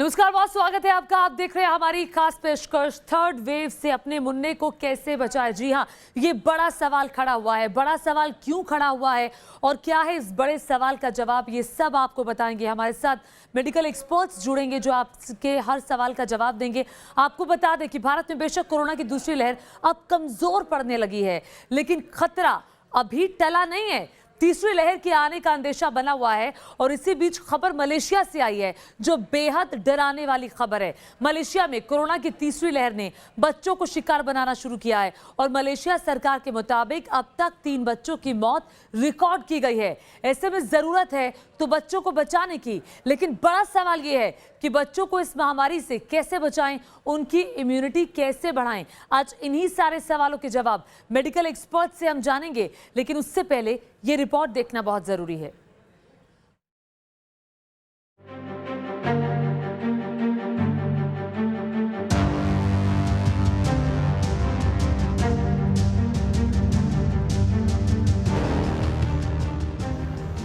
नमस्कार, बहुत स्वागत है आपका। आप देख रहे हैं हमारी खास पेशकश थर्ड वेव से अपने मुन्ने को कैसे बचाएं। जी हां, ये बड़ा सवाल खड़ा हुआ है। बड़ा सवाल क्यों खड़ा हुआ है और क्या है इस बड़े सवाल का जवाब, ये सब आपको बताएंगे। हमारे साथ मेडिकल एक्सपर्ट्स जुड़ेंगे जो आपके हर सवाल का जवाब देंगे। आपको बता दें कि भारत में बेशक कोरोना की दूसरी लहर अब कमजोर पड़ने लगी है, लेकिन खतरा अभी टला नहीं है। तीसरी लहर के आने का अंदेशा बना हुआ है और इसी बीच खबर मलेशिया से आई है जो बेहद डराने वाली खबर है। मलेशिया में कोरोना की तीसरी लहर ने बच्चों को शिकार बनाना शुरू किया है और मलेशिया सरकार के मुताबिक अब तक 3 बच्चों की मौत रिकॉर्ड की गई है। ऐसे में जरूरत है तो बच्चों को बचाने की, लेकिन बड़ा सवाल यह है कि बच्चों को इस महामारी से कैसे बचाएं, उनकी इम्यूनिटी कैसे बढ़ाएं। आज इन्हीं सारे सवालों के जवाब मेडिकल एक्सपर्ट से हम जानेंगे, लेकिन उससे पहले ये रिपोर्ट देखना बहुत जरूरी है।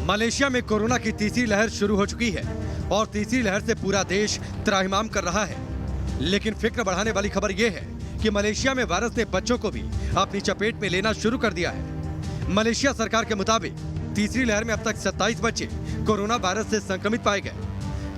मलेशिया में कोरोना की तीसरी लहर शुरू हो चुकी है और तीसरी लहर से पूरा देश त्राहिमाम कर रहा है। लेकिन फिक्र बढ़ाने वाली खबर यह है कि मलेशिया में वायरस ने बच्चों को भी अपनी चपेट में लेना शुरू कर दिया है। मलेशिया सरकार के मुताबिक तीसरी लहर में अब तक 27 बच्चे कोरोना वायरस से संक्रमित पाए गए,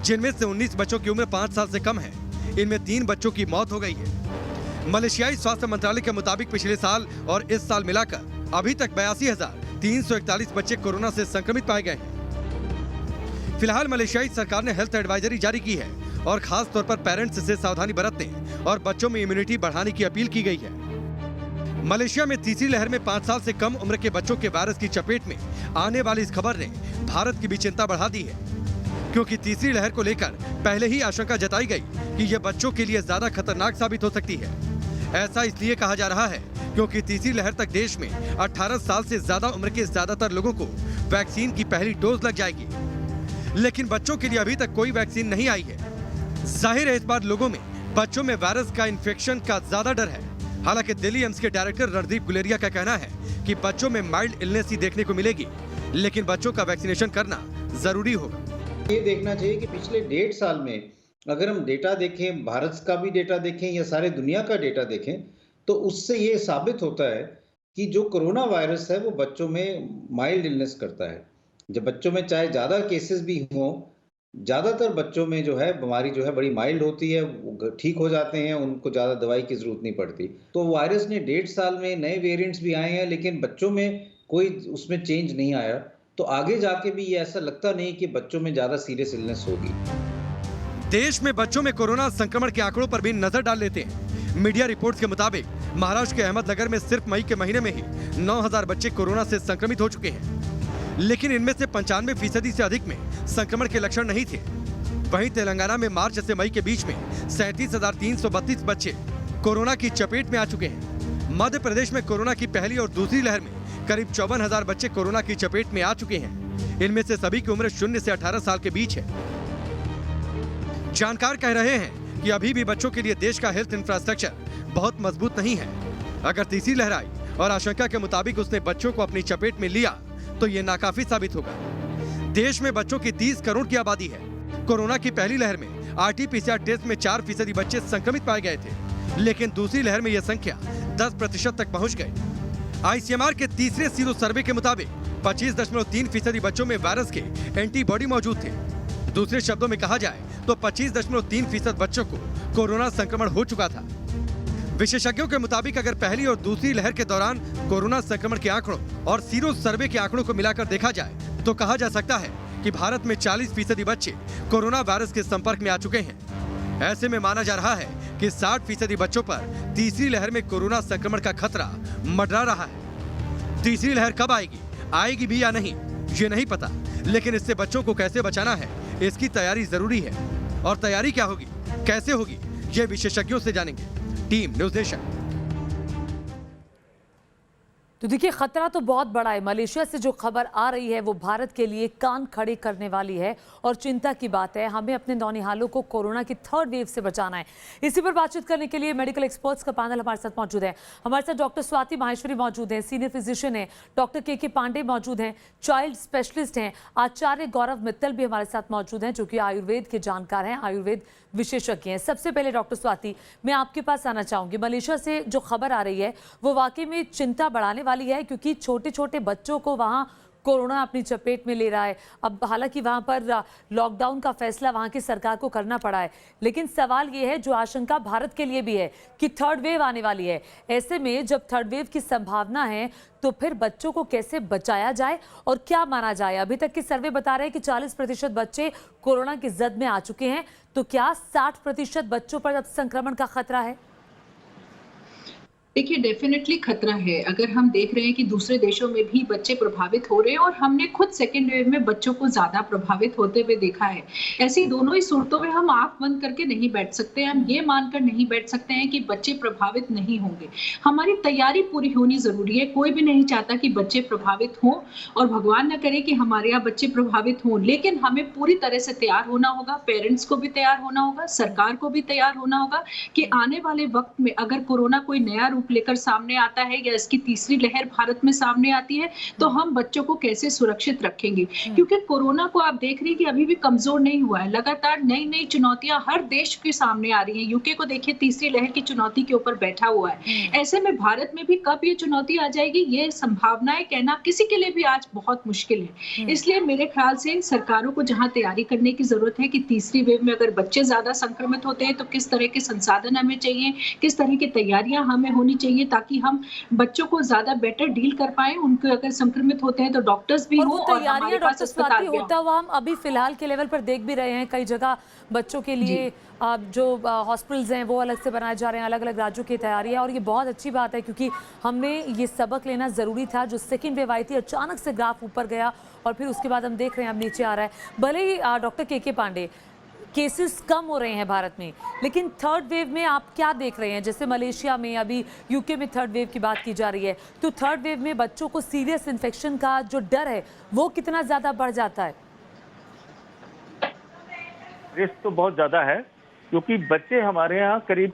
जिनमें से 19 बच्चों की उम्र 5 साल से कम है। इनमें 3 बच्चों की मौत हो गई है। मलेशियाई स्वास्थ्य मंत्रालय के मुताबिक पिछले साल और इस साल मिलाकर अभी तक 82,341 बच्चे कोरोना से संक्रमित पाए गए हैं। फिलहाल मलेशियाई सरकार ने हेल्थ एडवाइजरी जारी की है और खास तौर पर पेरेंट्स से सावधानी बरतने और बच्चों में इम्यूनिटी बढ़ाने की अपील की गई है। मलेशिया में तीसरी लहर में 5 साल से कम उम्र के बच्चों के वायरस की चपेट में आने वाली इस खबर ने भारत की भी चिंता बढ़ा दी है, क्योंकि तीसरी लहर को लेकर पहले ही आशंका जताई गई कि यह बच्चों के लिए ज्यादा खतरनाक साबित हो सकती है। ऐसा इसलिए कहा जा रहा है क्योंकि तीसरी लहर तक देश में 18 साल से ज्यादा उम्र के ज्यादातर लोगों को वैक्सीन की पहली डोज लग जाएगी, लेकिन बच्चों के लिए अभी तक कोई वैक्सीन नहीं आई है। जाहिर है इस बार लोगों में बच्चों में वायरस का इन्फेक्शन का ज्यादा डर है। हालांकि दिल्ली एम्स के डायरेक्टर रणदीप गुलेरिया का कहना है कि बच्चों में माइल्ड इलनेस ही देखने को मिलेगी, लेकिन बच्चों का वैक्सीनेशन करना जरूरी होगा। ये देखना चाहिए कि पिछले 1.5 साल में अगर हम डेटा देखें, भारत का भी डेटा देखें या सारे दुनिया का डेटा देखें, तो उससे ये साबित होता है कि जो कोरोना वायरस है वो बच्चों में माइल्ड इलनेस करता है। जब बच्चों में चाहे ज़्यादा केसेस भी हों, ज़्यादातर बच्चों में जो है बीमारी जो है बड़ी माइल्ड होती है, वो ठीक हो जाते हैं, उनको ज़्यादा दवाई की ज़रूरत नहीं पड़ती। तो वायरस ने 1.5 साल में नए वेरिएंट्स भी आए हैं, लेकिन बच्चों में कोई उसमें चेंज नहीं आया। तो आगे जाके भी ये ऐसा लगता नहीं कि बच्चों में ज़्यादा सीरियस इलनेस होगी। देश में बच्चों में कोरोना संक्रमण के आंकड़ों पर भी नजर डाल लेते हैं। मीडिया रिपोर्ट्स के मुताबिक महाराष्ट्र के अहमदनगर में सिर्फ मई के महीने में ही 9,000 बच्चे कोरोना से संक्रमित हो चुके हैं, लेकिन इनमें से 95% से अधिक में संक्रमण के लक्षण नहीं थे। वहीं तेलंगाना में मार्च से मई के बीच में 37,332 बच्चे कोरोना की चपेट में आ चुके हैं। मध्य प्रदेश में कोरोना की पहली और दूसरी लहर में करीब 54,000 बच्चे कोरोना की चपेट में आ चुके हैं। इनमें से सभी की उम्र 0 से 18 साल के बीच है। जानकार कह रहे हैं कि अभी भी बच्चों के लिए देश का हेल्थ इंफ्रास्ट्रक्चर बहुत मजबूत नहीं है। अगर तीसरी लहर आई और आशंका के मुताबिक उसने बच्चों को अपनी चपेट में लिया तो ये नाकाफी साबित होगा। देश में बच्चों की 30 करोड़ की आबादी है। कोरोना की पहली लहर में RT-PCR टेस्ट में 4% बच्चे संक्रमित पाए गए थे, लेकिन दूसरी लहर में यह संख्या 10% तक पहुंच गई। ICMR के तीसरे सीरो सर्वे के मुताबिक 25.3% बच्चों में वायरस के एंटीबॉडी मौजूद थे। दूसरे शब्दों में कहा जाए तो 25.3% बच्चों को कोरोना संक्रमण हो चुका था। विशेषज्ञों के मुताबिक अगर पहली और दूसरी लहर के दौरान कोरोना संक्रमण के आंकड़ों और सीरो सर्वे के आंकड़ों को मिलाकर देखा जाए तो कहा जा सकता है कि भारत में 40% बच्चे कोरोना वायरस के संपर्क में आ चुके हैं। ऐसे में माना जा रहा है कि 60% बच्चों पर तीसरी लहर में कोरोना संक्रमण का खतरा मंडरा रहा है। तीसरी लहर कब आएगी भी या नहीं ये नहीं पता, लेकिन इससे बच्चों को कैसे बचाना है इसकी तैयारी जरूरी है। और तैयारी क्या होगी, कैसे होगी, ये विशेषज्ञों से जानेंगे। Team news nation. तो देखिए खतरा तो बहुत बड़ा है। मलेशिया से जो खबर आ रही है वो भारत के लिए कान खड़े करने वाली है और चिंता की बात है। हमें अपने नौनिहालों को कोरोना की थर्ड वेव से बचाना है। इसी पर बातचीत करने के लिए मेडिकल एक्सपर्ट्स का पैनल हमारे साथ मौजूद है। हमारे साथ डॉक्टर स्वाति माहेश्वरी मौजूद हैं, सीनियर फिजिशियन है, डॉक्टर के पांडे मौजूद हैं, चाइल्ड स्पेशलिस्ट हैं, आचार्य गौरव मित्तल भी हमारे साथ मौजूद हैं जो कि आयुर्वेद के जानकार हैं, आयुर्वेद विशेषज्ञ हैं। सबसे पहले डॉक्टर स्वाति, मैं आपके पास आना चाहूंगी। मलेशिया से जो खबर आ रही है वो वाकई में चिंता बढ़ाने वाली है क्योंकि छोटे छोटे बच्चों को वहां कोरोना अपनी चपेट में ले रहा है। अब हालांकि वहां पर लॉकडाउन का फैसला वहां की सरकार को करना पड़ा है, लेकिन सवाल ये है जो आशंका भारत के लिए भी है कि थर्ड वेव आने वाली है। ऐसे में जब थर्ड वेव की संभावना है तो फिर बच्चों को कैसे बचाया जाए और क्या माना जाए? अभी तक के सर्वे बता रहे हैं कि 40% बच्चे कोरोना की जद में आ चुके हैं, तो क्या 60% बच्चों पर अब संक्रमण का खतरा है? देखिए डेफिनेटली खतरा है। अगर हम देख रहे हैं कि दूसरे देशों में भी बच्चे प्रभावित हो रहे हैं और हमने खुद सेकेंड वेव में बच्चों को ज्यादा प्रभावित होते हुए देखा है। ऐसी दोनों ही सूरतों में हम आंख बंद करके नहीं बैठ सकते, हम ये मानकर नहीं बैठ सकते हैं कि बच्चे प्रभावित नहीं होंगे। हमारी तैयारी पूरी होनी जरूरी है। कोई भी नहीं चाहता कि बच्चे प्रभावित हों और भगवान न करे कि हमारे यहाँ बच्चे प्रभावित हों, लेकिन हमें पूरी तरह से तैयार होना होगा। पेरेंट्स को भी तैयार होना होगा, सरकार को भी तैयार होना होगा कि आने वाले वक्त में अगर कोरोना कोई नया रूप लेकर सामने आता है या इसकी तीसरी लहर भारत में सामने आती है तो हम बच्चों को कैसे सुरक्षित रखेंगे। क्योंकि कोरोना को आप देख रही हैं कि अभी भी कमजोर नहीं हुआ है। लगातार नई नई चुनौतियां हर देश के सामने आ रही हैं। यूके को देखिए, तीसरी लहर की चुनौती के ऊपर बैठा हुआ है। ऐसे में भारत में भी कब ये चुनौती आ जाएगी, ये संभावनाएं कहना किसी के लिए भी आज बहुत मुश्किल है। इसलिए मेरे ख्याल से सरकारों को जहां तैयारी करने की जरूरत है कि तीसरी वेव में अगर बच्चे ज्यादा संक्रमित होते हैं तो किस तरह के संसाधन हमें चाहिए, किस तरह की तैयारियां हमें होनी चाहिए ताकि हम बच्चों को ज्यादा बेटर डील कर पाए। उनके अगर संक्रमित होते हैं तो डॉक्टर्स भी हो और हमारे पास अस्पताल भी होता हुआ हम अभी फिलहाल के लेवल पर देख भी रहे हैं। कई जगह बच्चों के लिए जो हॉस्पिटल्स हैं वो अलग से बनाए जा रहे हैं, अलग अलग राज्यों की तैयारी है और ये बहुत अच्छी बात है क्योंकि हमने ये सबक लेना ज़रूरी था। जो सेकेंड वेव आई थी अचानक से ग्राफ ऊपर गया और फिर उसके बाद हम देख रहे हैं अब नीचे आ रहा है। भले ही डॉक्टर के पांडे, केसेस कम हो रहे हैं भारत में, लेकिन थर्ड वेव में आप क्या देख रहे हैं? जैसे मलेशिया में, अभी यूके में थर्ड वेव की बात की जा रही है, तो थर्ड वेव में बच्चों को सीरियस इन्फेक्शन का जो डर है वो कितना ज़्यादा बढ़ जाता है? रिस्क तो बहुत ज़्यादा है क्योंकि बच्चे हमारे यहाँ करीब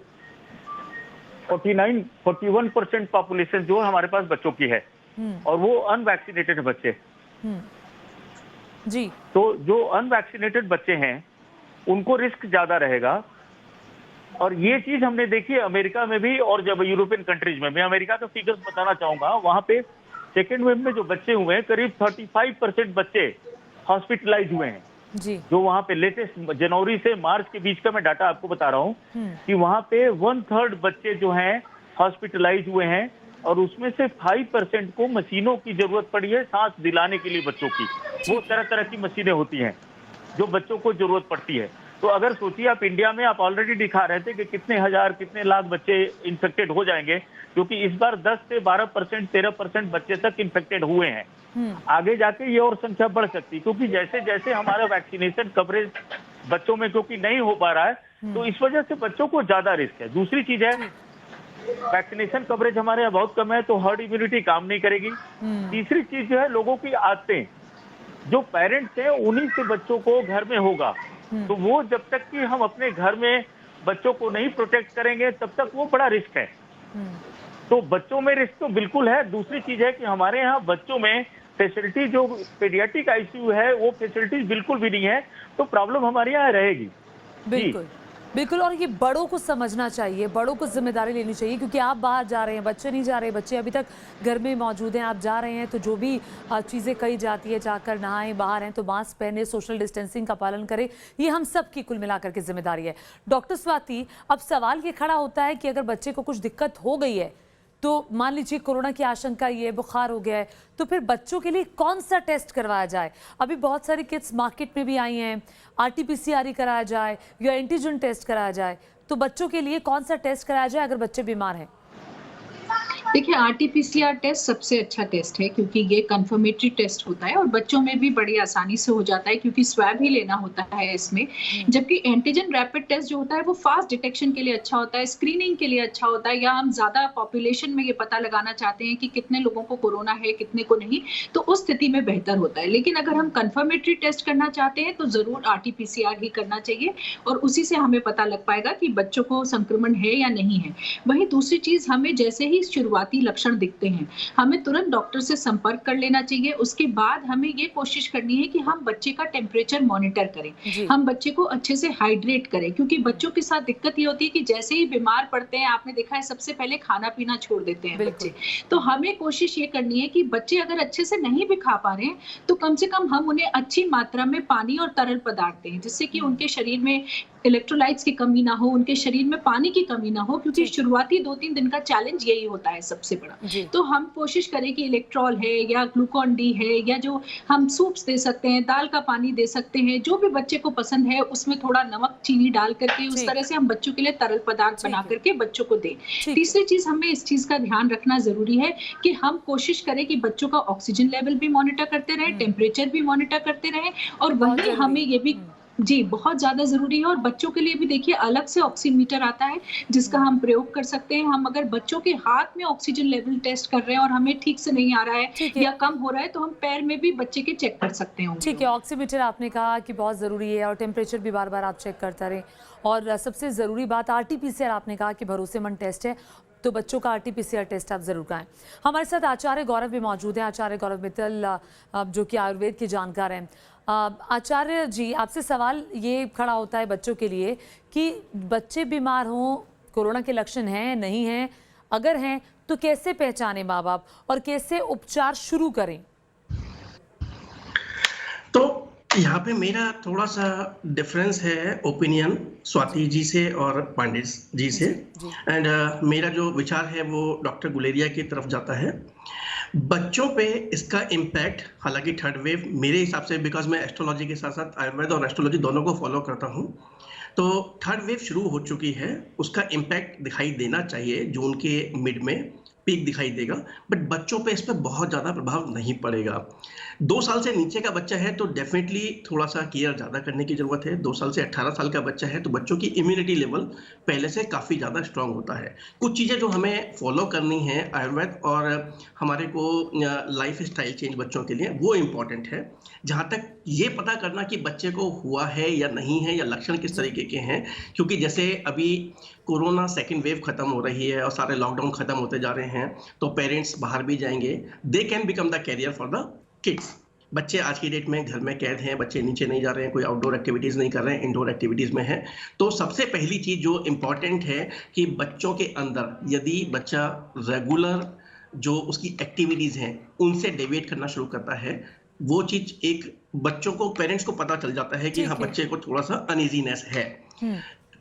41% पॉपुलेशन जो हमारे पास बच्चों की है और वो अनवैक्सीनेटेड बच्चे। जी, तो जो अनवैक्सीनेटेड बच्चे हैं उनको रिस्क ज्यादा रहेगा और ये चीज हमने देखी अमेरिका में भी और जब यूरोपियन कंट्रीज में। मैं अमेरिका का फिगर्स बताना चाहूंगा। वहां पे सेकेंड वेव में जो बच्चे हुए हैं करीब 35% बच्चे हॉस्पिटलाइज हुए हैं जी। जो वहां पे लेटेस्ट जनवरी से मार्च के बीच का मैं डाटा आपको बता रहा हूँ कि वहां पे 1/3 बच्चे जो हैं हॉस्पिटलाइज हुए हैं और उसमें से 5% को मशीनों की जरूरत पड़ी है सांस दिलाने के लिए बच्चों की। वो तरह तरह की मशीनें होती हैं जो बच्चों को जरूरत पड़ती है। तो अगर सोचिए आप इंडिया में आप ऑलरेडी दिखा रहे थे कि कितने हजार कितने लाख बच्चे इन्फेक्टेड हो जाएंगे क्योंकि इस बार 10 से 12% 13% बच्चे तक इन्फेक्टेड हुए हैं। आगे जाके ये और संख्या बढ़ सकती है क्योंकि जैसे जैसे हमारा वैक्सीनेशन कवरेज बच्चों में क्योंकि नहीं हो पा रहा है तो इस वजह से बच्चों को ज्यादा रिस्क है। दूसरी चीज है वैक्सीनेशन कवरेज हमारे यहाँ बहुत कम है तो हर्ड इम्यूनिटी काम नहीं करेगी। तीसरी चीज जो है लोगों की आदतें, जो पेरेंट्स हैं उन्हीं से बच्चों को घर में होगा तो वो जब तक कि हम अपने घर में बच्चों को नहीं प्रोटेक्ट करेंगे तब तक वो बड़ा रिस्क है। तो बच्चों में रिस्क तो बिल्कुल है। दूसरी चीज है कि हमारे यहाँ बच्चों में फैसिलिटी जो पीडियाट्रिक आईसीयू है वो फैसिलिटीज बिल्कुल भी नहीं है तो प्रॉब्लम हमारे यहाँ रहेगी। बिल्कुल बिल्कुल। और ये बड़ों को समझना चाहिए, बड़ों को जिम्मेदारी लेनी चाहिए क्योंकि आप बाहर जा रहे हैं, बच्चे नहीं जा रहे, बच्चे अभी तक घर में मौजूद हैं। आप जा रहे हैं तो जो भी चीज़ें कही जाती है, जाकर नहाएं, बाहर हैं तो मास्क पहने, सोशल डिस्टेंसिंग का पालन करें, ये हम सब की कुल मिलाकर के जिम्मेदारी है। डॉक्टर स्वाति, अब सवाल ये खड़ा होता है कि अगर बच्चे को कुछ दिक्कत हो गई है तो मान लीजिए कोरोना की आशंका ये बुखार हो गया है तो फिर बच्चों के लिए कौन सा टेस्ट करवाया जाए? अभी बहुत सारी किट्स मार्केट में भी आई हैं, RT-PCR कराया जाए या एंटीजन टेस्ट कराया जाए, तो बच्चों के लिए कौन सा टेस्ट कराया जाए अगर बच्चे बीमार हैं? देखिए आरटीपीसीआर टेस्ट सबसे अच्छा टेस्ट है क्योंकि ये कंफर्मेटरी टेस्ट होता है और बच्चों में भी बड़ी आसानी से हो जाता है क्योंकि स्वैब ही लेना होता है इसमें। जबकि एंटीजन रैपिड टेस्ट जो होता है वो फास्ट डिटेक्शन के लिए अच्छा होता है, स्क्रीनिंग के लिए अच्छा होता है, या हम ज्यादा पॉपुलेशन में ये पता लगाना चाहते हैं कि कितने लोगों को कोरोना है कितने को नहीं, तो उस स्थिति में बेहतर होता है। लेकिन अगर हम कंफर्मेटरी टेस्ट करना चाहते हैं तो जरूर आरटीपीसीआर ही करना चाहिए और उसी से हमें पता लग पाएगा कि बच्चों को संक्रमण है या नहीं है। वहीं दूसरी चीज, हमें जैसे ही शुरुआती लक्षण दिखते हैं हमें तुरंत डॉक्टर से संपर्क कर लेना चाहिए। उसके बाद हमें ये कोशिश करनी है कि हम बच्चे का टेम्परेचर मॉनिटर करें, हम बच्चे को अच्छे से हाइड्रेट करें, क्योंकि बच्चों के साथ दिक्कत ये होती है कि जैसे ही बीमार पड़ते हैं, आपने देखा है सबसे पहले खाना पीना छोड़ देते हैं बच्चे। तो हमें कोशिश ये करनी है कि बच्चे अगर अच्छे से नहीं भी खा पा रहे हैं तो कम से कम हम उन्हें अच्छी मात्रा में पानी और तरल पदार्थ दें, जिससे कि उनके शरीर में इलेक्ट्रोलाइट्स की कमी ना हो, उनके शरीर में पानी की कमी ना हो, क्योंकि शुरुआती 2-3 दिन का चैलेंज यही होता है सबसे बड़ा। तो हम कोशिश करें कि इलेक्ट्रॉल है या ग्लूकॉन डी है या जो हम सूप्स दे सकते हैं, दाल का पानी दे सकते हैं, जो भी बच्चे को पसंद है उसमें थोड़ा नमक चीनी डाल करके उस तरह से हम बच्चों के लिए तरल पदार्थ बना करके बच्चों को दें। तीसरी चीज, हमें इस चीज का ध्यान रखना जरूरी है कि हम कोशिश करें कि बच्चों का ऑक्सीजन लेवल भी मॉनिटर करते रहे, टेम्परेचर भी मॉनिटर करते रहे, और वहीं हमें ये भी जी बहुत ज्यादा जरूरी है। और बच्चों के लिए भी देखिए अलग से ऑक्सीमीटर आता है जिसका हम प्रयोग कर सकते हैं। हम अगर बच्चों के हाथ में ऑक्सीजन लेवल टेस्ट कर रहे हैं और हमें ठीक से नहीं आ रहा है या कम हो रहा है, तो हम पैर में भी बच्चे के चेक कर सकते हैं। ठीक है, ऑक्सीमीटर आपने कहा कि बहुत ज़रूरी है और टेम्परेचर भी बार बार आप चेक करते रहें। और सबसे ज़रूरी बात आरटीपीसीआर आपने कहा कि भरोसेमंद टेस्ट है, तो बच्चों का आरटीपीसीआर टेस्ट आप जरूर कराएं। हमारे साथ आचार्य गौरव भी मौजूद हैं, आचार्य गौरव मित्तल जो कि आयुर्वेद के जानकार हैं। आचार्य जी, आपसे सवाल ये खड़ा होता है बच्चों के लिए कि बच्चे बीमार हों, कोरोना के लक्षण हैं नहीं हैं, अगर हैं तो कैसे पहचाने माँ बाप और कैसे उपचार शुरू करें? तो यहाँ पे मेरा थोड़ा सा डिफरेंस है ओपिनियन स्वाति जी से और पांडे जी से, एंड मेरा जो विचार है वो डॉक्टर गुलेरिया की तरफ जाता है। बच्चों पे इसका इम्पैक्ट, हालांकि थर्ड वेव मेरे हिसाब से, बिकॉज मैं एस्ट्रोलॉजी के साथ साथ आयुर्वेद और एस्ट्रोलॉजी दोनों को फॉलो करता हूँ, तो थर्ड वेव शुरू हो चुकी है, उसका इम्पैक्ट दिखाई देना चाहिए। जून के मिड में पीक दिखाई देगा, बट बच्चों पे इस पर बहुत ज़्यादा प्रभाव नहीं पड़ेगा। 2 साल से नीचे का बच्चा है तो डेफिनेटली थोड़ा सा केयर ज़्यादा करने की ज़रूरत है। 2 साल से 18 साल का बच्चा है तो बच्चों की इम्यूनिटी लेवल पहले से काफ़ी ज़्यादा स्ट्रांग होता है। कुछ चीज़ें जो हमें फॉलो करनी है आयुर्वेद और हमारे को लाइफ स्टाइल चेंज बच्चों के लिए, वो इम्पॉर्टेंट है। जहाँ तक ये पता करना कि बच्चे को हुआ है या नहीं है या लक्षण किस तरीके के हैं, क्योंकि जैसे अभी कोरोना सेकेंड वेव खत्म हो रही है और सारे लॉकडाउन खत्म होते जा रहे हैं, तो पेरेंट्स बाहर भी जाएंगे, they can become the carrier for the kids. बच्चे आज की डेट में घर में कैद हैं, बच्चे नीचे नहीं जा रहे हैं, कोई आउटडोर एक्टिविटीज़ नहीं कर रहे हैं, इंडोर एक्टिविटीज़ में है। तो सबसे पहली चीज़ जो इम्पॉर्टेंट है कि बच्चों के अंदर यदि बच्चा रेगुलर जो उसकी एक्टिविटीज़ हैं उनसे डेविएट करना शुरू करता है, वो चीज़ एक बच्चों को, पेरेंट्स को पता चल जाता है कि हाँ बच्चे को थोड़ा सा अनइजीनेस है।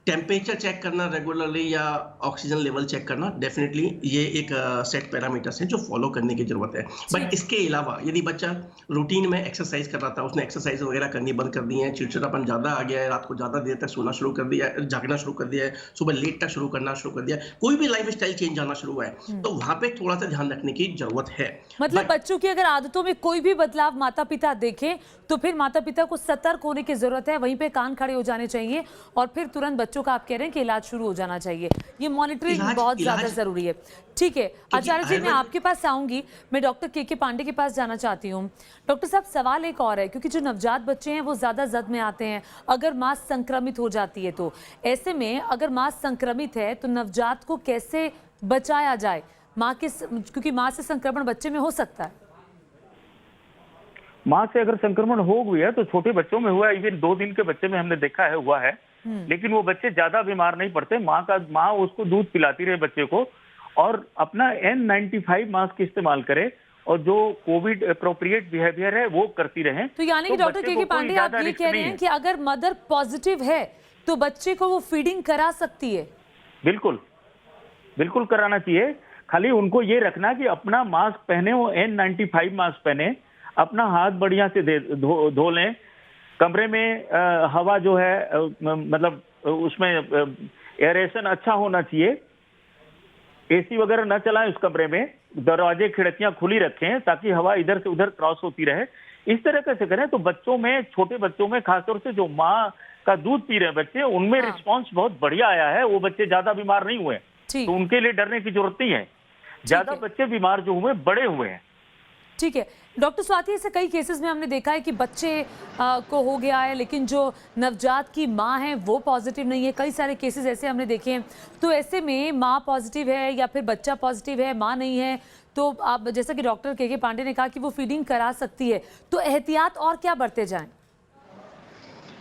टेम्परेचर चेक करना रेगुलरली या ऑक्सीजन लेवल चेक करना, डेफिनेटली ये एक सेट पैरामीटर्स हैं जो फॉलो करने की जरूरत है। बट इसके अलावा यदि बच्चा रूटीन में एक्सरसाइज कर रहा था, उसने एक्सरसाइज वगैरह करनी बंद कर दी है, चिड़चिड़ापन ज़्यादा आ गया है, रात को ज़्यादा देर तक सोना शुरू कर दिया है, जागना शुरू कर दिया है, सुबह लेट तक शुरू करना शुरू कर दिया है, कोई भी लाइफ स्टाइल चेंज आना शुरू हुआ है, तो वहाँ पे थोड़ा सा ध्यान रखने की जरूरत है। मतलब बच्चों की अगर आदतों में कोई भी बदलाव माता पिता देखें तो फिर माता पिता को सतर्क होने की जरूरत है, वहीं पे कान खड़े हो जाने चाहिए और फिर तुरंत बच्चों का आप कह रहे हैं कि इलाज शुरू हो जाना चाहिए। ये मॉनिटरिंग बहुत ज्यादा जरूरी है। ठीक है आचार्य जी, मैं आपके पास आऊंगी, मैं डॉक्टर के पांडे के पास जाना चाहती हूँ। डॉक्टर साहब, सवाल एक और है, क्योंकि जो नवजात बच्चे हैं वो ज्यादा जद में आते हैं अगर माँ संक्रमित हो जाती है, तो ऐसे में अगर माँ संक्रमित है तो नवजात को कैसे बचाया जाए माँ के, क्योंकि माँ से संक्रमण बच्चे में हो सकता है। माँ से अगर संक्रमण हो गया तो छोटे बच्चों में हुआ है, इवन 2 दिन के बच्चे में हमने देखा है हुआ है, लेकिन वो बच्चे ज्यादा बीमार नहीं पड़ते। माँ उसको दूध पिलाती रहे बच्चे को, और अपना N95 मास्क इस्तेमाल करे और जो कोविड अप्रोप्रिएट बिहेवियर है वो करती रहे। तो यानी कि डॉक्टर के पांडे आप ये कह रहे हैं कि अगर मदर पॉजिटिव है तो बच्चे को वो फीडिंग करा सकती है? बिल्कुल बिल्कुल कराना चाहिए। खाली उनको ये रखना कि अपना मास्क पहने, वो N95 मास्क पहने, अपना हाथ बढ़िया से धो लें, कमरे में हवा जो है मतलब उसमें एयरेशन अच्छा होना चाहिए, एसी वगैरह न चलाएं उस कमरे में, दरवाजे खिड़कियां खुली रखें ताकि हवा इधर से उधर क्रॉस होती रहे। इस तरीके से करें तो बच्चों में, छोटे बच्चों में खासतौर से जो माँ का दूध पी रहे बच्चे, उनमें हाँ। रिस्पॉन्स बहुत बढ़िया आया है। वो बच्चे ज्यादा बीमार नहीं हुए, ठीक। तो उनके लिए डरने की जरूरत नहीं है। ज्यादा है। बच्चे बीमार जो हुए बड़े हुए हैं। ठीक है डॉक्टर स्वाति, ऐसे कई केसेस में हमने देखा है कि बच्चे को हो गया है लेकिन जो नवजात की माँ है वो पॉजिटिव नहीं है। कई सारे केसेस ऐसे हमने देखे हैं। तो ऐसे में माँ पॉजिटिव है या फिर बच्चा पॉजिटिव है, माँ नहीं है, तो आप जैसा कि डॉक्टर के पांडे ने कहा कि वो फीडिंग करा सकती है, तो एहतियात और क्या बरते जाएं?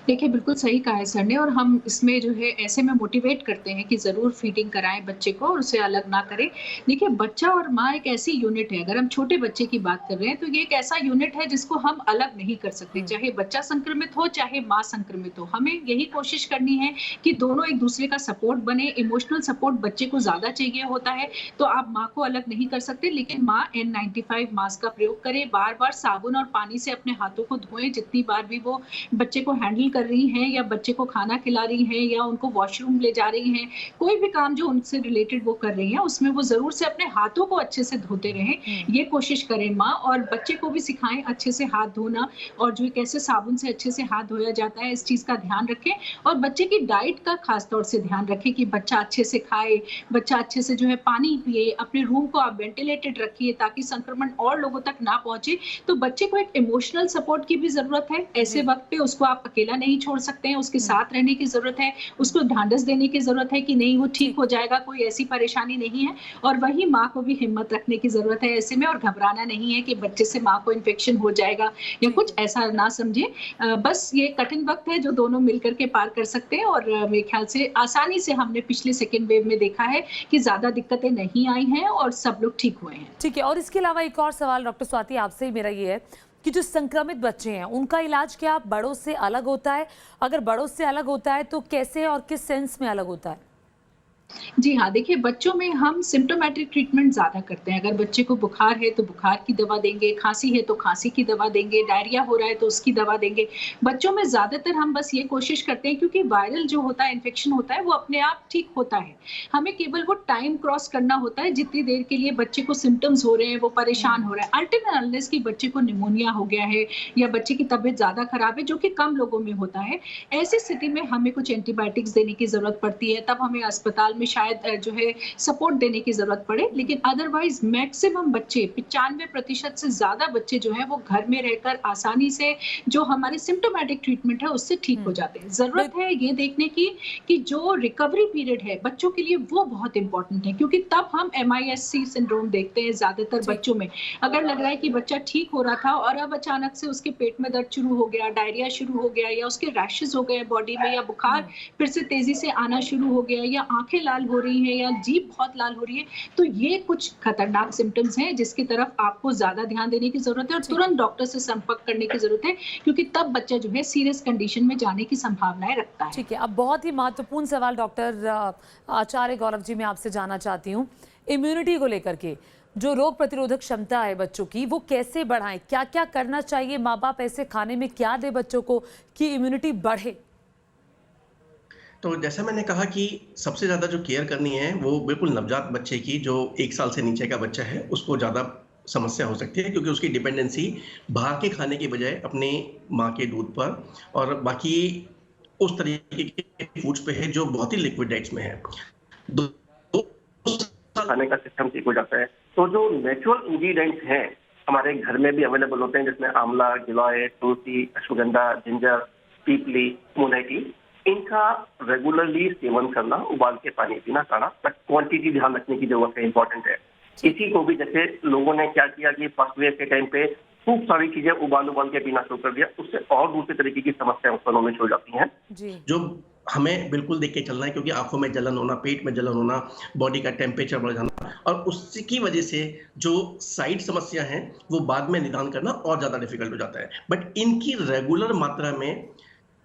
देखिए बिल्कुल सही कहा है सर ने, और हम इसमें जो है ऐसे में मोटिवेट करते हैं कि ज़रूर फीडिंग कराएं बच्चे को और उसे अलग ना करें। देखिए बच्चा और माँ एक ऐसी यूनिट है, अगर हम छोटे बच्चे की बात कर रहे हैं तो ये एक ऐसा यूनिट है जिसको हम अलग नहीं कर सकते, चाहे बच्चा संक्रमित हो चाहे माँ संक्रमित हो। हमें यही कोशिश करनी है कि दोनों एक दूसरे का सपोर्ट बने। इमोशनल सपोर्ट बच्चे को ज़्यादा चाहिए होता है, तो आप माँ को अलग नहीं कर सकते, लेकिन माँ N95 मास्क का प्रयोग करे, बार बार साबुन और पानी से अपने हाथों को धोएं जितनी बार भी वो बच्चे को हैंडल कर रही हैं या बच्चे को खाना खिला रही हैं या उनको वॉशरूम ले जा रही हैं, कोई भी काम जो उनसे रिलेटेड वो कर रही हैं उसमें वो जरूर से अपने हाथों को अच्छे से धोते रहें। ये कोशिश करें माँ, और बच्चे को भी सिखाएं अच्छे से हाथ धोना और जो कैसे साबुन से अच्छे से हाथ धोया जाता है, इस चीज का ध्यान रखें। और बच्चे की डाइट का खास तौर से ध्यान रखें कि बच्चा अच्छे से खाए, बच्चा अच्छे से जो है पानी पिए, अपने रूम को आप वेंटिलेटेड रखिए ताकि संक्रमण और लोगों तक ना पहुंचे। तो बच्चे को एक इमोशनल सपोर्ट की भी जरूरत है। ऐसे वक्त पे उसको आप अकेला नहीं छोड़ सकते हैं, उसके साथ रहने की जरूरत है, उसको ढांढस देने की जरूरत है कि नहीं वो ठीक हो जाएगा, कोई ऐसी परेशानी नहीं है। और वही माँ को भी हिम्मत रखने की जरूरत है ऐसे में, और घबराना नहीं है कि बच्चे से माँ को इन्फेक्शन हो जाएगा या कुछ ऐसा ना समझे। बस ये कठिन वक्त है जो दोनों मिलकर के पार कर सकते हैं, और मेरे ख्याल से आसानी से हमने पिछले सेकेंड वेव में देखा है कि ज्यादा दिक्कतें नहीं आई हैं और सब लोग ठीक हुए हैं। ठीक है, और इसके अलावा एक और सवाल डॉक्टर स्वाति आपसे ही मेरा ये है कि जो संक्रमित बच्चे हैं उनका इलाज क्या बड़ों से अलग होता है? अगर बड़ों से अलग होता है तो कैसे और किस सेंस में अलग होता है? जी हाँ, देखिए बच्चों में हम सिम्प्टोमेटिक ट्रीटमेंट ज़्यादा करते हैं। अगर बच्चे को बुखार है तो बुखार की दवा देंगे, खांसी है तो खांसी की दवा देंगे, डायरिया हो रहा है तो उसकी दवा देंगे। बच्चों में ज़्यादातर हम बस ये कोशिश करते हैं, क्योंकि वायरल जो होता है, इन्फेक्शन होता है, वो अपने आप ठीक होता है। हमें केवल वो टाइम क्रॉस करना होता है जितनी देर के लिए बच्चे को सिम्टम्स हो रहे हैं, वो परेशान हो रहा है। अनटिल एंड अनलेस कि बच्चे को निमोनिया हो गया है या बच्चे की तबीयत ज़्यादा खराब है, जो कि कम लोगों में होता है, ऐसी स्थिति में हमें कुछ एंटीबायोटिक्स देने की ज़रूरत पड़ती है। तब हमें अस्पताल में शायद जो है सपोर्ट देने की जरूरत पड़े, लेकिन अदरवाइज मैक्सिमम बच्चे, 95% से ज्यादा बच्चे जो है वो घर में रहकर आसानी से जो हमारे सिम्टोमेटिक ट्रीटमेंट है उससे ठीक हो जाते हैं। जरूरत है ये देखने की कि जो रिकवरी पीरियड है बच्चों के लिए वो बहुत इंपॉर्टेंट है, क्योंकि तब हम MIS-C सिंड्रोम देखते हैं ज्यादातर बच्चों में। अगर लग रहा है कि बच्चा ठीक हो रहा था और अब अचानक से उसके पेट में दर्द शुरू हो गया, डायरिया शुरू हो गया, या उसके रैशेस हो गए बॉडी में, या बुखार फिर से तेजी से आना शुरू हो गया, या आंखें लाल हो रही है या जीभ बहुत लाल हो रही है, तो ये कुछ खतरनाक सिम्टम्स हैं जिसकी तरफ आपको ज्यादा ध्यान देने की जरूरत है और तुरंत डॉक्टर से संपर्क करने की जरूरत है, क्योंकि तब बच्चा जो है सीरियस कंडीशन में जाने की संभावनाएं रखता है। ठीक है, अब बहुत ही महत्वपूर्ण सवाल डॉक्टर आचार्य गौरव जी मैं आपसे जानना चाहती हूँ, इम्यूनिटी को लेकर के, जो रोग प्रतिरोधक क्षमता है बच्चों की वो कैसे बढ़ाएं, क्या क्या करना चाहिए, माँ बाप ऐसे खाने में क्या दे बच्चों को कि इम्यूनिटी बढ़े? तो जैसा मैंने कहा कि सबसे ज़्यादा जो केयर करनी है वो बिल्कुल नवजात बच्चे की, जो 1 साल से नीचे का बच्चा है उसको ज़्यादा समस्या हो सकती है, क्योंकि उसकी डिपेंडेंसी बाहर के खाने की बजाय अपने माँ के दूध पर और बाकी उस तरीके के फूड्स पे है जो बहुत ही लिक्विड डाइट्स में है। खाने का सिस्टम ठीक हो जाता है। तो जो नेचुरल इंग्रेडिएंट्स हैं हमारे घर में भी अवेलेबल होते हैं, जिसमें आंवला, गिलोय, तुलसी, अश्वगंधा, जिंजर, पीपली, मुलैठी, इनका रेगुलरली सेवन करना, उबाल के पानी पीना सारा, बट क्वांटिटी ध्यान रखने की जरूरत है, इंपॉर्टेंट है। इसी को भी जैसे लोगों ने क्या किया कि फर्स्ट वेव के टाइम पे खूब सारी चीजें उबाल के पीना शुरू कर दिया, उससे और दूसरे तरीके की समस्याएं उत्पन्न होने शुरू हो जाती हैं। जो हमें बिल्कुल देख के चलना है, क्योंकि आंखों में जलन होना, पेट में जलन होना, बॉडी का टेम्परेचर बढ़ जाना, और उसकी वजह से जो साइड समस्या है वो बाद में निदान करना और ज्यादा डिफिकल्ट हो जाता है। बट इनकी रेगुलर मात्रा में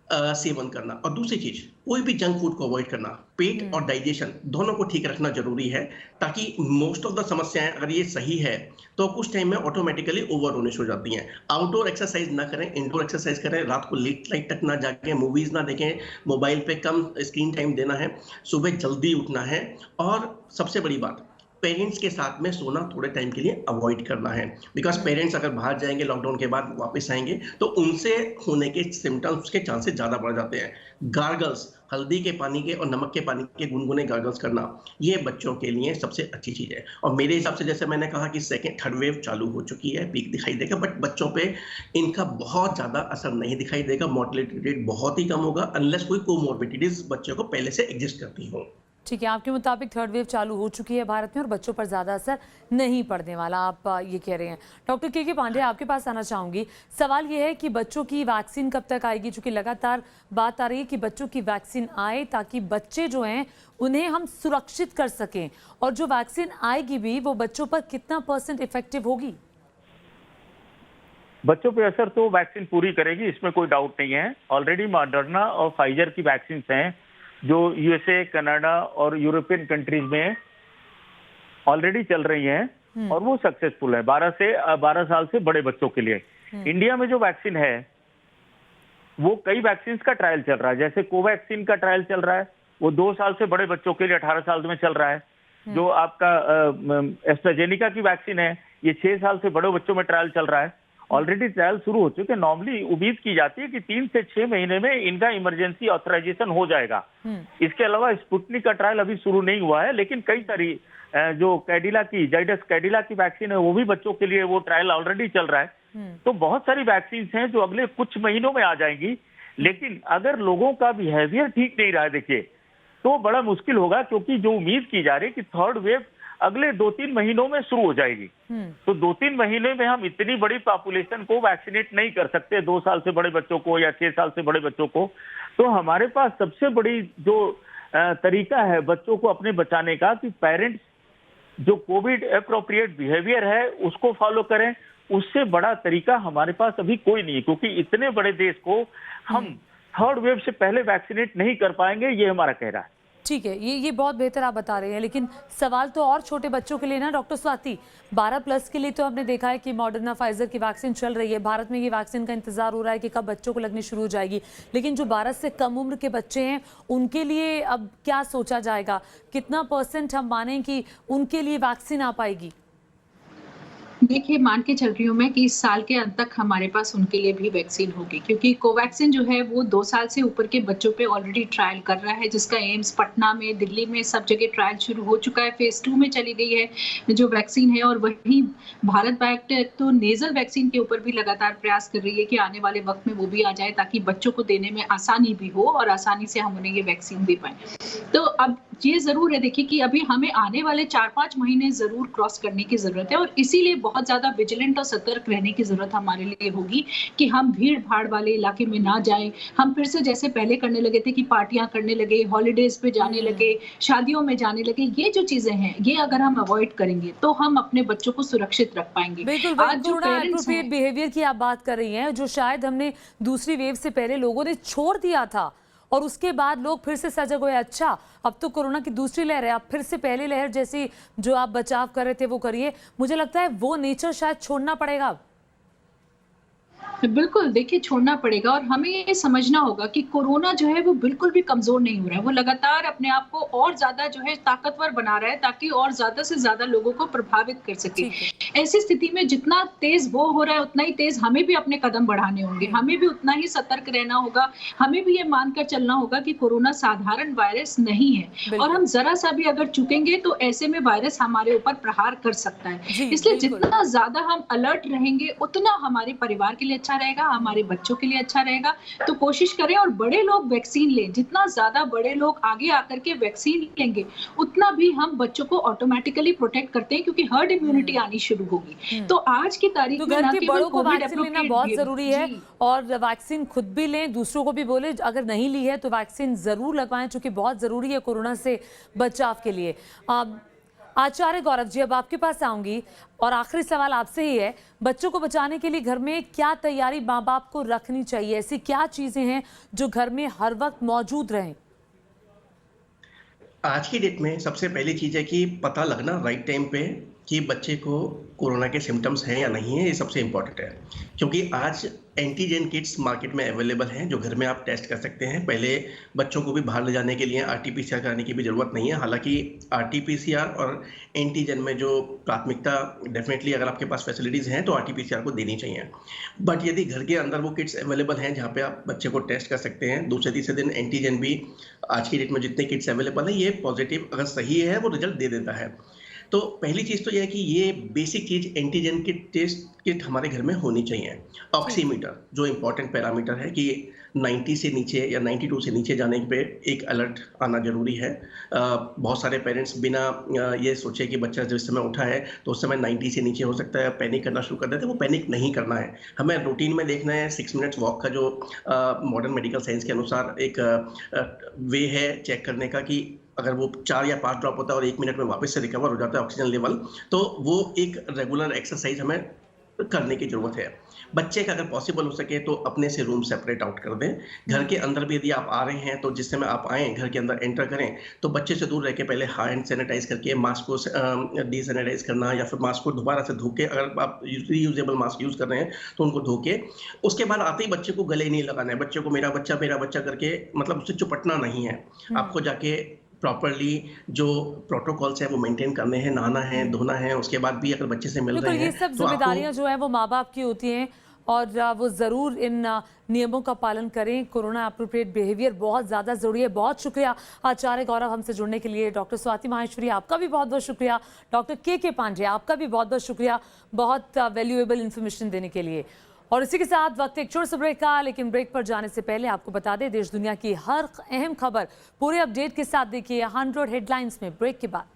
सेवन करना, और दूसरी चीज कोई भी जंक फूड को अवॉइड करना, पेट और डाइजेशन दोनों को ठीक रखना जरूरी है, ताकि मोस्ट ऑफ द समस्याएं अगर ये सही है तो कुछ टाइम में ऑटोमेटिकली ओवर होने शुरू हो जाती हैं। आउटडोर एक्सरसाइज ना करें, इंडोर एक्सरसाइज करें, रात को लेट नाइट तक ना जागें, मूवीज ना देखें, मोबाइल पे कम स्क्रीन टाइम देना है, सुबह जल्दी उठना है, और सबसे बड़ी बात पेरेंट्स के साथ में सोना थोड़े टाइम के लिए अवॉइड करना है, बिकॉज पेरेंट्स अगर बाहर जाएंगे लॉकडाउन के बाद वापस आएंगे तो उनसे होने के सिम्टम्स के चांसेस ज़्यादा बढ़ जाते हैं। गार्गल्स, हल्दी के पानी के और नमक के पानी के गुनगुने गार्गल्स करना, ये बच्चों के लिए सबसे अच्छी चीज़ है। और मेरे हिसाब से जैसे मैंने कहा कि थर्ड वेव चालू हो चुकी है, पीक दिखाई देगा, बट बच्चों पे इनका बहुत ज़्यादा असर नहीं दिखाई देगा। मॉर्टेलिटी रेट बहुत ही कम होगा अनलेस कोई कोमॉर्बिडिटीज बच्चों को पहले से एग्जिस्ट करती हो। ठीक है, आपके मुताबिक थर्ड वेव चालू हो चुकी है भारत में और बच्चों पर ज़्यादा असर नहीं पड़ने वाला, आप ये कह रहे हैं। डॉक्टर के पांडे, आपके पास आना चाहूँगी। सवाल ये है कि बच्चों की वैक्सीन कब तक आएगी, चूँकि लगातार बात आ रही है कि बच्चों की वैक्सीन आए ताकि बच्चे जो हैं उन्हें हम सुरक्षित कर सकें, और जो वैक्सीन आएगी भी वो बच्चों पर कितना % इफेक्टिव होगी? बच्चों पे असर तो वैक्सीन पूरी करेगी, इसमें कोई डाउट नहीं है। ऑलरेडी मॉडर्ना और फाइजर की वैक्सीन हैं जो यूएसए, कनाडा और यूरोपियन कंट्रीज में ऑलरेडी चल रही हैं और वो सक्सेसफुल है 12 साल से बड़े बच्चों के लिए। इंडिया में जो वैक्सीन है वो कई वैक्सीन का ट्रायल चल रहा है, जैसे कोवैक्सीन का ट्रायल चल रहा है, वो 2 साल से बड़े बच्चों के लिए 18 साल में चल रहा है। जो आपका एस्ट्राजेनिका की वैक्सीन है, ये 6 साल से बड़े बच्चों में ट्रायल चल रहा है। ऑलरेडी ट्रायल शुरू हो चुके हैं। नॉर्मली उम्मीद की जाती है कि 3 से 6 महीने में इनका इमरजेंसी ऑथराइजेशन हो जाएगा। इसके अलावा स्पुतनिक का ट्रायल अभी शुरू नहीं हुआ है, लेकिन कई सारी जो जाइडस कैडिला की वैक्सीन है वो भी बच्चों के लिए वो ट्रायल ऑलरेडी चल रहा है। तो बहुत सारी वैक्सीन हैं जो अगले कुछ महीनों में आ जाएंगी, लेकिन अगर लोगों का बिहेवियर ठीक नहीं रहा देखिए तो बड़ा मुश्किल होगा, क्योंकि जो उम्मीद की जा रही है कि थर्ड वेव अगले 2-3 महीनों में शुरू हो जाएगी। तो 2-3 महीने में हम इतनी बड़ी पॉपुलेशन को वैक्सीनेट नहीं कर सकते, 2 साल से बड़े बच्चों को या 6 साल से बड़े बच्चों को। तो हमारे पास सबसे बड़ी जो तरीका है बच्चों को अपने बचाने का कि पेरेंट्स जो कोविड एप्रोप्रिएट बिहेवियर है उसको फॉलो करें। उससे बड़ा तरीका हमारे पास अभी कोई नहीं है, क्योंकि इतने बड़े देश को हम थर्ड वेव से पहले वैक्सीनेट नहीं कर पाएंगे, ये हमारा कहना है। ठीक है, ये बहुत बेहतर आप बता रहे हैं, लेकिन सवाल तो और छोटे बच्चों के लिए ना डॉक्टर स्वाति। 12+ के लिए तो हमने देखा है कि मॉडर्ना फाइजर की वैक्सीन चल रही है, भारत में ये वैक्सीन का इंतजार हो रहा है कि कब बच्चों को लगनी शुरू हो जाएगी। लेकिन जो 12 से कम उम्र के बच्चे हैं उनके लिए अब क्या सोचा जाएगा, कितना % हम मानें कि उनके लिए वैक्सीन आ पाएगी? देखिए, मान के चल रही हूँ मैं कि इस साल के अंत तक हमारे पास उनके लिए भी वैक्सीन होगी, क्योंकि कोवैक्सीन जो है वो 2 साल से ऊपर के बच्चों पे ऑलरेडी ट्रायल कर रहा है, जिसका एम्स, पटना में, दिल्ली में सब जगह ट्रायल शुरू हो चुका है। फेज 2 में चली गई है जो वैक्सीन है। और वहीं भारत बायोटेक तो नेजल वैक्सीन के ऊपर भी लगातार प्रयास कर रही है कि आने वाले वक्त में वो भी आ जाए, ताकि बच्चों को देने में आसानी भी हो और आसानी से हम उन्हें ये वैक्सीन दे पाए। तो अब ये जरूर है देखिए कि अभी हमें आने वाले 4-5 महीने जरूर क्रॉस करने की जरूरत है, और इसीलिए बहुत ज्यादा विजिलेंट और सतर्क रहने की जरूरत हमारे लिए होगी कि हम भीड़ भाड़ वाले इलाके में ना जाएं। हम फिर से जैसे पहले करने लगे थे कि पार्टियां करने लगे, हॉलीडेज पे जाने लगे, शादियों में जाने लगे, ये जो चीजें हैं ये अगर हम अवॉइड करेंगे तो हम अपने बच्चों को सुरक्षित रख पाएंगे। बिल्कुल, आज जो एप्रोप्रिएट बिहेवियर की आप बात कर रही हैं, जो शायद हमने दूसरी वेव से पहले लोगों ने छोड़ दिया था और उसके बाद लोग फिर से सजग हुए, अच्छा अब तो कोरोना की दूसरी लहर है, अब फिर से पहली लहर जैसी जो आप बचाव कर रहे थे वो करिए। मुझे लगता है वो नेचर शायद छोड़ना पड़ेगा। बिल्कुल, देखिए छोड़ना पड़ेगा, और हमें ये समझना होगा कि कोरोना जो है वो बिल्कुल भी कमजोर नहीं हो रहा है, वो लगातार अपने आप को और ज्यादा जो है ताकतवर बना रहा है ताकि और ज्यादा से ज्यादा लोगों को प्रभावित कर सके। ऐसी स्थिति में जितना तेज वो हो रहा है उतना ही तेज हमें भी अपने कदम बढ़ाने होंगे, हमें भी उतना ही सतर्क रहना होगा, हमें भी ये मानकर चलना होगा कि कोरोना साधारण वायरस नहीं है, और हम जरा सा भी अगर चुकेंगे तो ऐसे में वायरस हमारे ऊपर प्रहार कर सकता है। इसलिए जितना ज्यादा हम अलर्ट रहेंगे उतना हमारे परिवार के लिए अच्छा रहेगा, हमारे बच्चों के लिए अच्छा रहेगा। तो कोशिश करें और बड़े लोग वैक्सीन लें, जितना ज्यादा बड़े लोग आगे आकर के वैक्सीन लेंगे उतना भी हम बच्चों को ऑटोमेटिकली प्रोटेक्ट करते हैं, क्योंकि हर्ड इम्यूनिटी आनी शुरू होगी। तो आज की तारीख में घर के बड़ों को वैक्सीन लेना बहुत जरूरी है, और वैक्सीन खुद भी लें, दूसरों को भी बोले अगर नहीं ली है तो वैक्सीन जरूर लगवाएं, क्योंकि बहुत जरूरी है कोरोना से बचाव के लिए। आचार्य गौरव जी, अब आपके पास आऊंगी और आखिरी सवाल आपसे ही है, बच्चों को बचाने के लिए घर में क्या तैयारी माँ बाप को रखनी चाहिए, ऐसी क्या चीजें हैं जो घर में हर वक्त मौजूद रहें? आज की डेट में सबसे पहली चीज है कि पता लगना राइट टाइम पे कि बच्चे को कोरोना के सिम्टम्स हैं या नहीं है, ये सबसे इम्पोर्टेंट है। क्योंकि आज एंटीजन किट्स मार्केट में अवेलेबल हैं जो घर में आप टेस्ट कर सकते हैं। पहले बच्चों को भी बाहर ले जाने के लिए आरटी-पीसीआर कराने की भी ज़रूरत नहीं है। हालांकि आरटी-पीसीआर और एंटीजन में जो प्राथमिकता, डेफिनेटली अगर आपके पास फैसिलिटीज़ हैं तो आरटी-पीसीआर को देनी चाहिए। बट यदि घर के अंदर वो किट्स अवेलेबल हैं जहाँ पे आप बच्चे को टेस्ट कर सकते हैं, दूसरे तीसरे दिन एंटीजन भी, आज की डेट में जितने किट्स अवेलेबल हैं ये पॉजिटिव अगर सही है वो रिजल्ट दे देता है। तो पहली चीज़ तो यह है कि ये बेसिक चीज़ एंटीजन की टेस्ट किट हमारे घर में होनी चाहिए। ऑक्सीमीटर जो इम्पोर्टेंट पैरामीटर है कि 90 से नीचे या 92 से नीचे जाने पे एक अलर्ट आना ज़रूरी है। बहुत सारे पेरेंट्स बिना ये सोचे कि बच्चा जिस समय उठा है तो उस समय 90 से नीचे हो सकता है, पैनिक करना शुरू कर देते हैं। वो पैनिक नहीं करना है, हमें रूटीन में देखना है। 6 मिनट्स वॉक का जो मॉडर्न मेडिकल साइंस के अनुसार एक वे है चेक करने का कि अगर वो 4 या 5 ड्रॉप होता है और 1 मिनट में वापस से रिकवर हो जाता है ऑक्सीजन लेवल, तो वो एक रेगुलर एक्सरसाइज हमें करने की ज़रूरत है। बच्चे का अगर पॉसिबल हो सके तो अपने से रूम सेपरेट आउट कर दें। घर के अंदर भी यदि आप आ रहे हैं तो जिस समय आप आएँ घर के अंदर एंटर करें तो बच्चे से दूर रह के पहले हैंड सैनिटाइज करके मास्क को डीसैनिटाइज करना, या फिर मास्क को दोबारा से धो के, अगर आप रीयूजेबल मास्क यूज़ कर रहे हैं तो उनको धो के, उसके बाद आते ही बच्चे को गले नहीं लगाना है। बच्चे को मेरा बच्चा करके मतलब उससे चिपटना नहीं है। आपको जाके प्रॉपर्ली जो प्रोटोकॉल्स है वो मेंटेन करने हैं, नहाना है, धोना है। उसके बाद भी अगर बच्चे से मिल रहे हैं ये सब जिम्मेदारियां जो है वो माँ बाप की होती हैं और वो ज़रूर इन नियमों का पालन करें। कोरोना अप्रोप्रिएट बिहेवियर बहुत ज़्यादा ज़रूरी है। बहुत शुक्रिया आचार्य गौरव हमसे जुड़ने के लिए। डॉक्टर स्वाति माहेश्वरी आपका भी बहुत बहुत शुक्रिया। डॉक्टर के पांडे आपका भी बहुत बहुत शुक्रिया बहुत वैल्यूएबल इन्फॉर्मेशन देने के लिए। और इसी के साथ वक्त एक छोटे से ब्रेक का, लेकिन ब्रेक पर जाने से पहले आपको बता दें देश दुनिया की हर अहम खबर पूरे अपडेट के साथ देखिए 100 हेडलाइंस में ब्रेक के बाद।